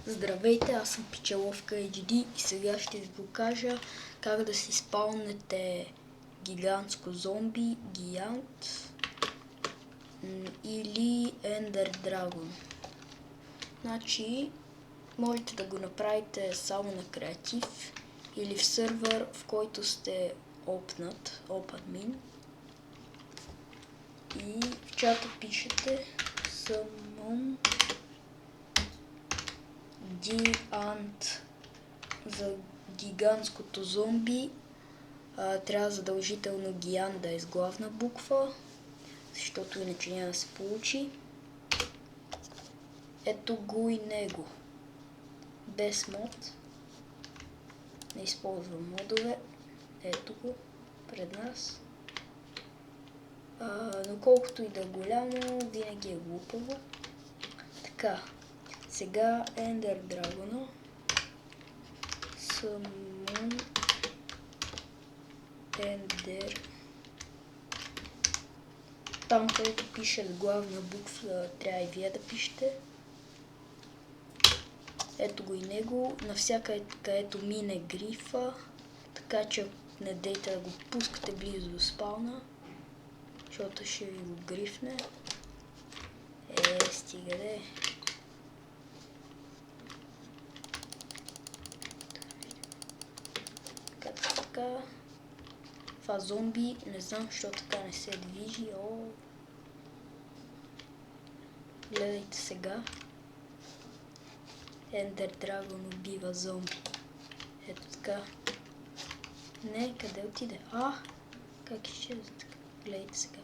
Здравейте, аз съм Пчеловка HD и сега ще ви покажа как да си спаунете гигантско зомби, гигант или Ендер Драгон. Значи, можете да го направите само на креатив или в сървър, в който сте OpenMin. И в чата пишете Summon Giant за гигантското зомби. Трябва задължително Гиан да е с главна буква, защото иначе няма да се получи. Ето го и него. Без мод. Не използвам модове. Ето го пред нас. Но колкото и да е голямо, винаги е глупаво. Така, сега Ендер Драгона. Summon Ender. Там, където пише главна буква, трябва и вие да пишете. Ето го и него. Навсякъде, където мине грифа, така че не дейте да го пускате близо до спауна, защото ще ви го грифне. Стига де. Така. Това зомби, не знам, защо така не се движи. Гледайте сега. Ендер Драгон убива зомби. Ето така. Не, къде отиде? Как изчезва така? Гледайте сега.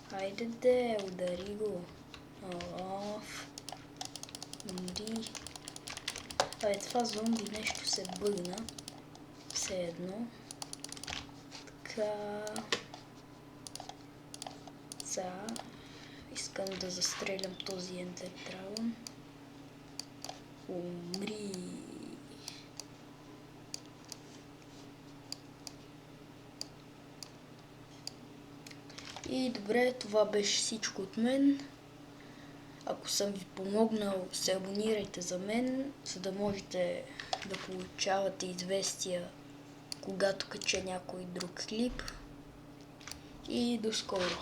Хайде де, удари го. Умри. Това зомби нещо се бъгна. Все едно. Така. Искам да застрелям този Ендер Драгон. Умри. И добре, това беше всичко от мен. Ако съм ви помогнал, се абонирайте за мен, за да можете да получавате известия, когато кача някой друг клип. И до скоро!